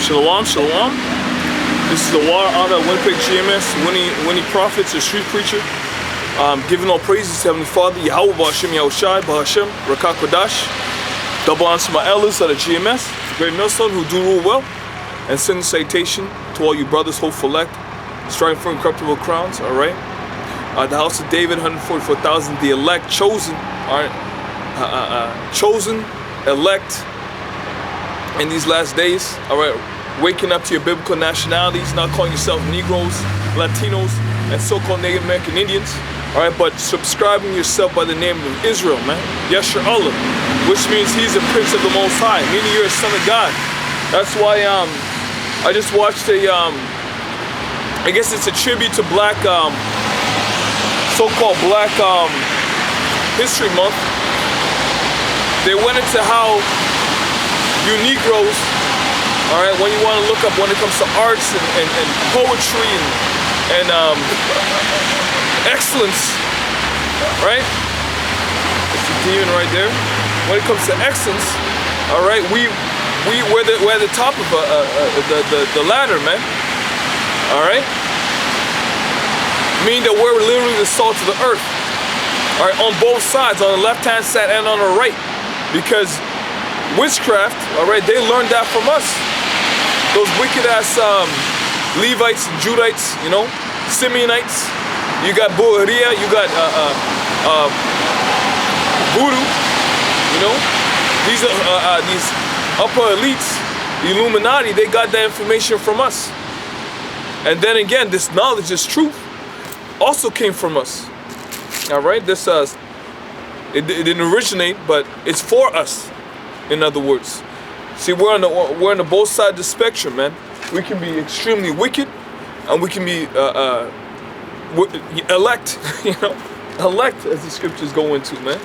Shalom, shalom. This is the Water out of Winnipeg GMS, Winnie Prophets, a street preacher. Giving all praises to Heavenly Father, Yahweh, Ba'Hashem, Yahushai, Ba'Hashem, Rakah Kodash. Double honor to my elders of the GMS, the great millstone who do rule well. And send salutation to all you brothers, hopeful elect, striving for incorruptible crowns, alright? The house of David, 144,000, the elect, chosen, alright? Chosen, elect, in these last days, alright? Waking up to your biblical nationalities, not calling yourself Negroes, Latinos, and so-called Native American Indians, alright? But subscribing yourself by the name of Israel, man. Yeshua Allah, which means he's a prince of the Most High, meaning you're a son of God. That's why I just watched a, I guess it's a tribute to black, so-called Black History Month. They went into how you Negroes, all right, when you want to look up when it comes to arts and poetry and excellence, right? It's a demon right there. When it comes to excellence, all right, we're the top of the ladder, man. All right, meaning that we're literally the salt of the earth. All right, on both sides, on the left-hand side and on the right, because witchcraft, all right, they learned that from us. Those wicked-ass Levites, Judites, you know, Simeonites. You got Boheria, you got Voodoo, you know. These are these upper elites, the Illuminati. They got that information from us. And then again, this knowledge, this truth, also came from us. All right, this it didn't originate, but it's for us. In other words, see, we're on the both sides of the spectrum, man. We can be extremely wicked, and we can be elect, you know, elect, as the scriptures go into, man.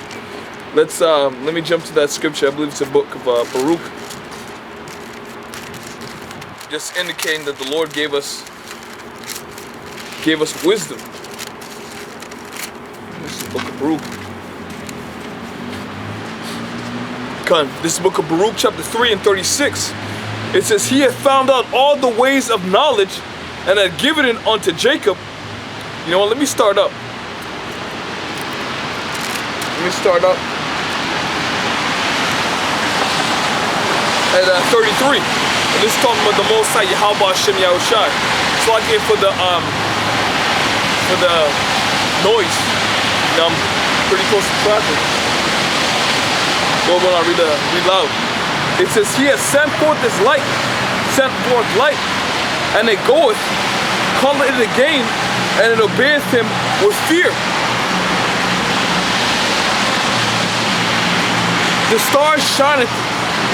Let me jump to that scripture. I believe it's a book of Baruch, just indicating that the Lord gave us wisdom. This is the book of Baruch. This is the book of Baruch, chapter 3 and 36. It says, he had found out all the ways of knowledge and had given it unto Jacob. You know what, let me start up. At 33. And this is talking about the Most High, Yahweh, Ba'Hashem, Yahushai. So I get for the noise. You know, I'm pretty close to traffic. Go when I read loud. It says, he has sent forth his light, and it goeth, calleth it again, and it obeyeth him with fear. The stars shineth,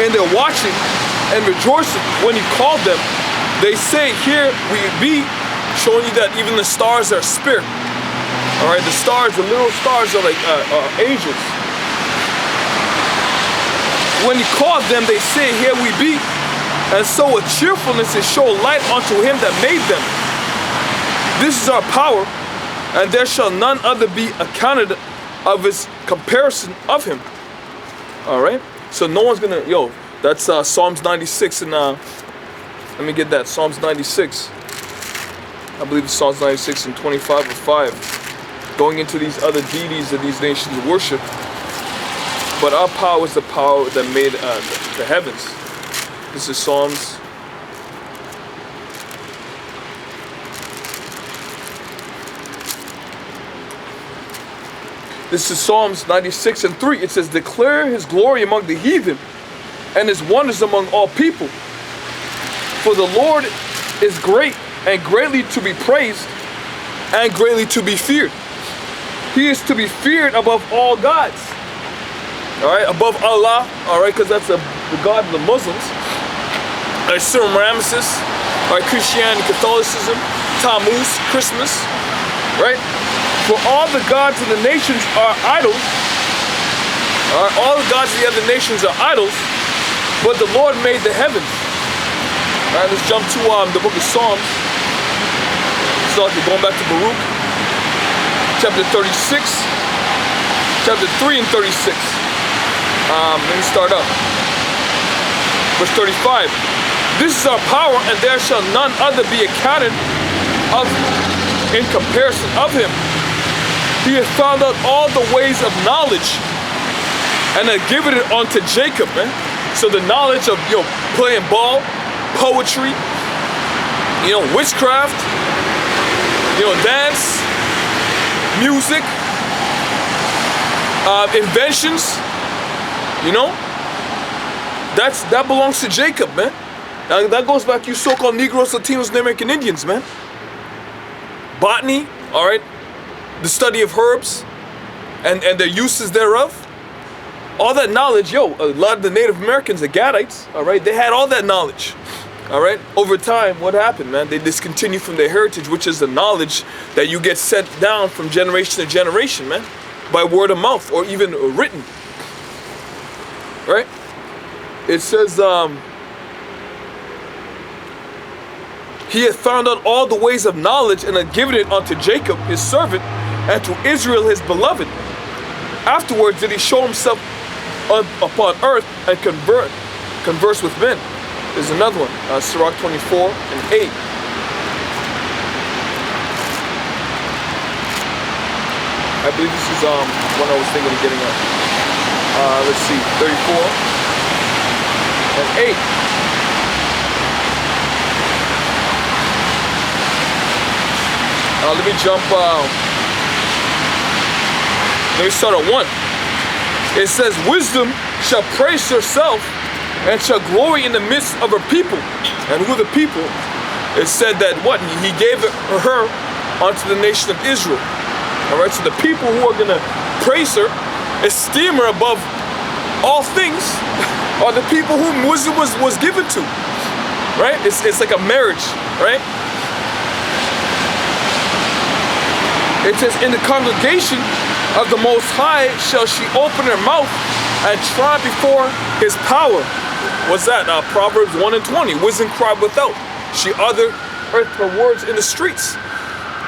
and they're watching and rejoicing when he called them. They say, here we be, showing you that even the stars are spirit. All right, the stars, the little stars are like angels. When he called them, they say, here we be. And so with cheerfulness they show light unto him that made them. This is our power, and there shall none other be accounted of his comparison of him. All right? So no one's gonna, that's Psalms 96, and let me get that, Psalms 96. I believe it's Psalms 96 and 25 or 5. Going into these other deities that these nations worship. But our power is the power that made the heavens. This is Psalms. This is Psalms 96 and 3. It says, declare his glory among the heathen and his wonders among all people. For the Lord is great and greatly to be praised and greatly to be feared. He is to be feared above all gods. All right, above Allah, all right, because that's the God of the Muslims. All right, Semiramis, all right, Christianity, Catholicism, Tammuz, Christmas, right? For all the gods of the nations are idols. All right, all the gods of the other nations are idols, but the Lord made the heavens. All right, let's jump to the book of Psalms. So going back to Baruch, chapter 36, chapter 3 and 36. Let me start up. Verse 35. This is our power, and there shall none other be accounted of in comparison of him. He hath found out all the ways of knowledge, and hath given it unto Jacob, man. So the knowledge of playing ball, poetry, witchcraft, dance, music, inventions, that belongs to Jacob, man. That goes back to you so-called Negroes, Latinos, and American Indians, man. Botany, all right, the study of herbs and their uses thereof. All that knowledge, a lot of the Native Americans, the Gadites, all right, they had all that knowledge, all right? Over time, what happened, man? They discontinued from their heritage, which is the knowledge that you get sent down from generation to generation, man, by word of mouth or even written, right? It says, he hath found out all the ways of knowledge and hath given it unto Jacob, his servant, and to Israel, his beloved. Afterwards did he show himself upon earth and converse with men. There's another one, Sirach 24 and 8. I believe this is one I was thinking of getting at. Let's see, 34 and 8. Let me jump, let me start at 1. It says, wisdom shall praise herself and shall glory in the midst of her people. And who are the people? It said that what? He gave her unto the nation of Israel. All right, so the people who are going to praise her, esteem her above all things, are the people whom wisdom was given to. Right? It's like a marriage, right? It says, in the congregation of the Most High shall she open her mouth and try before his power. What's that? Proverbs 1 and 20. Wisdom cried without. She uttered her words in the streets.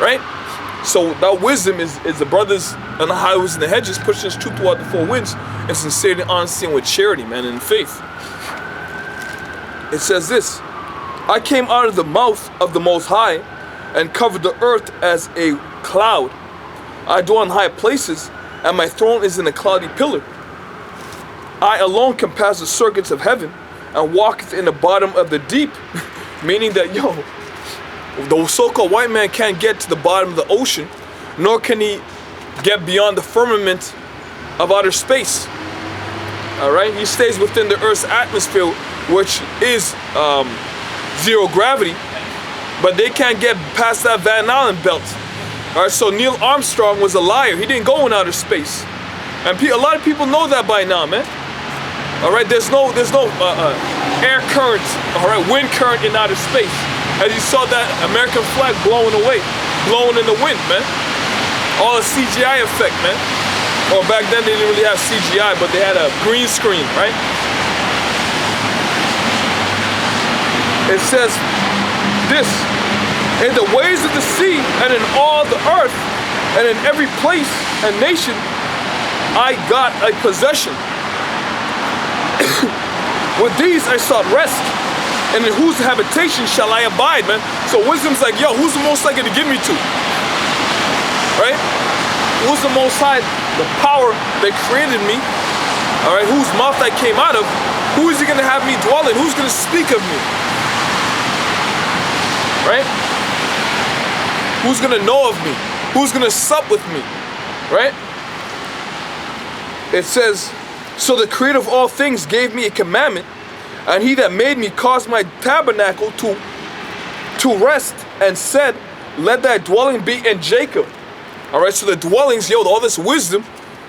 Right? So that wisdom is the brothers on the highways and the hedges pushing his truth throughout the four winds and sincerity, honesty, and with charity, man, and in faith. It says this, I came out of the mouth of the Most High and covered the earth as a cloud. I dwell in high places, and my throne is in a cloudy pillar. I alone compass the circuits of heaven, and walketh in the bottom of the deep. Meaning that, the so-called white man can't get to the bottom of the ocean, nor can he get beyond the firmament of outer space. All right, he stays within the Earth's atmosphere, which is zero gravity, but they can't get past that Van Allen belt. All right, so Neil Armstrong was a liar. He didn't go in outer space, and a lot of people know that by now, man. All right, there's no air current, all right, wind current in outer space. As you saw that American flag blowing away, blowing in the wind, man. All a CGI effect, man. Or back then they didn't really have CGI, but they had a green screen, right? It says this. In the ways of the sea and in all the earth and in every place and nation, I got a possession. With these I sought rest, and in whose habitation shall I abide, man? So wisdom's like, who's the most likely to give me to? Right? Who's the most high, the power that created me? All right, whose mouth I came out of? Who is he gonna have me dwell in? Who's gonna speak of me? Right? Who's gonna know of me? Who's gonna sup with me? Right? It says, so the creator of all things gave me a commandment, and he that made me caused my tabernacle to rest, and said, let thy dwelling be in Jacob. All right, so the dwellings, all this wisdom,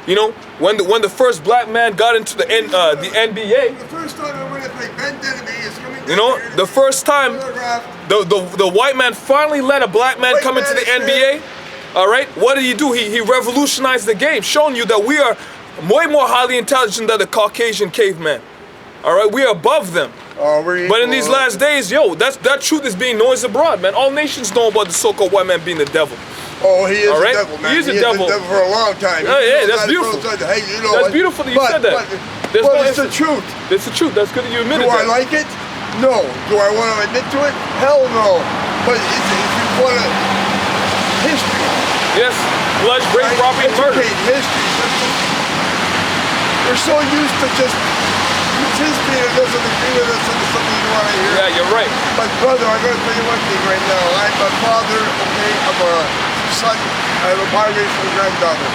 when the first black man got into the NBA, the first time I went to play Ben Denby is coming. The first time the white man finally let a black man come into the NBA. All right, what did he do? He revolutionized the game, showing you that we are way more highly intelligent than the Caucasian caveman. All right, we are above them. But in these last days, that truth is being noised abroad, man. All nations know about the so-called white man being the devil. Oh, he is the devil, man. He is the devil. The devil for a long time. Yeah, that's beautiful. That's beautiful that you said that. It's the truth. It's the truth. That's good that you admitted that. Do I like it? No. Do I want to admit to it? Hell no. But if you want to, history. Yes, blood, rape, Right? robbery, and murder. Educate history. We're so used to just use history and it doesn't agree with us into something you want to hear. Yeah, you're right. But brother, I'm going to tell you one thing right now. I'm a father, okay, I'm a son, I have a biracial granddaughter.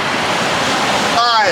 I